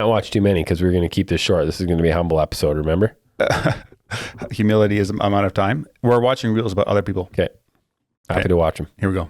I watched too many because we're going to keep this short. This is going to be a humble episode, remember? Humility is the amount of time. We're watching reels about other people. Okay. Happy to watch them. Here we go.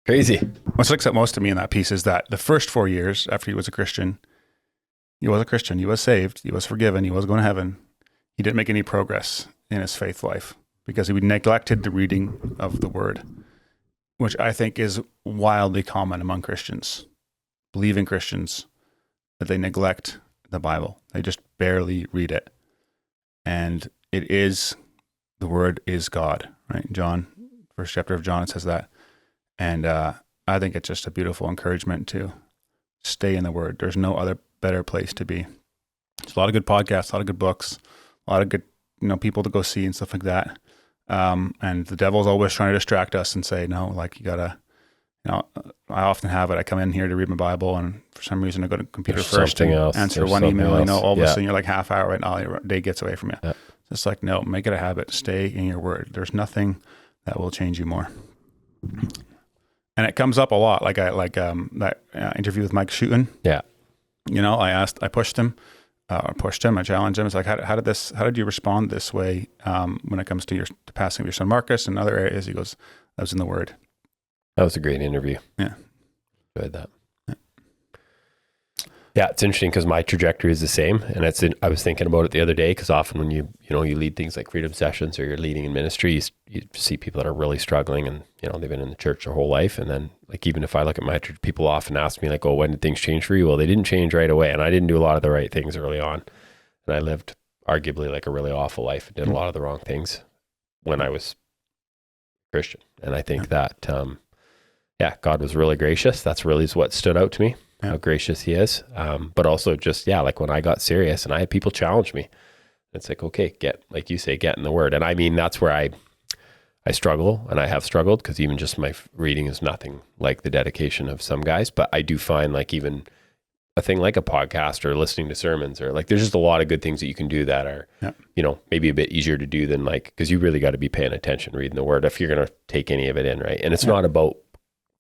Crazy. What sticks out most to me in that piece is that the first 4 years after he was a Christian, he was saved, he was forgiven, he was going to heaven. He didn't make any progress in his faith life because he neglected the reading of the word, which I think is wildly common among Christians, believing Christians, that they neglect the Bible. They just barely read it. And the word is God, right? John, first chapter of John, it says that. And I think it's just a beautiful encouragement to stay in the word. There's no other better place to be. There's a lot of good podcasts, a lot of good books, a lot of good, people to go see and stuff like that. And the devil's always trying to distract us and say, no, like you gotta, I often have it. I come in here to read my Bible and for some reason I go to computer first and answer one email, all of a sudden you're like half hour right now, your day gets away from you. Yeah. It's like, no, make it a habit. Stay in your word. There's nothing that will change you more. And it comes up a lot, like that interview with Mike Shooten. Yeah, I pushed him, I challenged him. It's like, how did you respond this way when it comes to the passing of your son Marcus and other areas? He goes, that was in the Word. That was a great interview. Yeah, enjoyed that. Yeah, it's interesting because my trajectory is the same, and I was thinking about it the other day because often when you lead things like freedom sessions or you're leading in ministry, you see people that are really struggling, and they've been in the church their whole life, and then like even if I look at my church, people often ask me like, "Oh, when did things change for you?" Well, they didn't change right away, and I didn't do a lot of the right things early on, and I lived arguably like a really awful life and did a lot of the wrong things when I was Christian, and I think that God was really gracious. That's really what stood out to me. How gracious he is. But also just, like when I got serious and I had people challenge me, it's like, okay, get in the word. And I mean, that's where I struggle, and I have struggled because even just my reading is nothing like the dedication of some guys. But I do find like even a thing like a podcast or listening to sermons or like, there's just a lot of good things that you can do that are, maybe a bit easier to do than like, because you really got to be paying attention, reading the word if you're going to take any of it in, right? And it's not about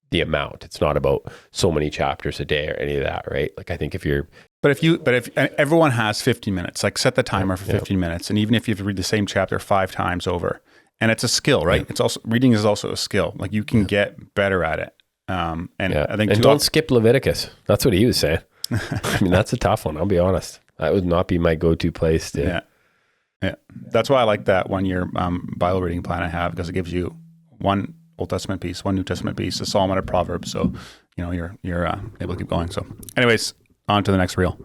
the amount. It's not about so many chapters a day or any of that, right? Like I think if everyone has 15 minutes, like set the timer for 15 minutes. And even if you have to read the same chapter 5 times over, and it's a skill, right? It's also, reading is also a skill. Like you can get better at it. I think, and don't skip Leviticus. That's what he was saying. I mean, that's a tough one. I'll be honest. That would not be my go-to place to. Yeah. That's why I like that 1-year Bible reading plan I have, because it gives you one Old Testament piece, one New Testament piece, a Psalm and a Proverb. So, you're able to keep going. So anyways, on to the next reel.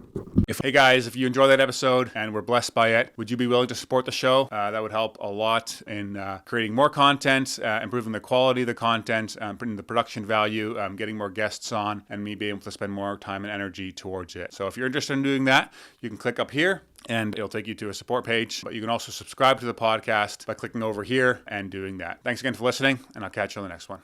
Hey guys, if you enjoyed that episode and were blessed by it, would you be willing to support the show? That would help a lot in creating more content, improving the quality of the content, putting the production value, getting more guests on, and me being able to spend more time and energy towards it. So if you're interested in doing that, you can click up here and it'll take you to a support page. But you can also subscribe to the podcast by clicking over here and doing that. Thanks again for listening, and I'll catch you on the next one.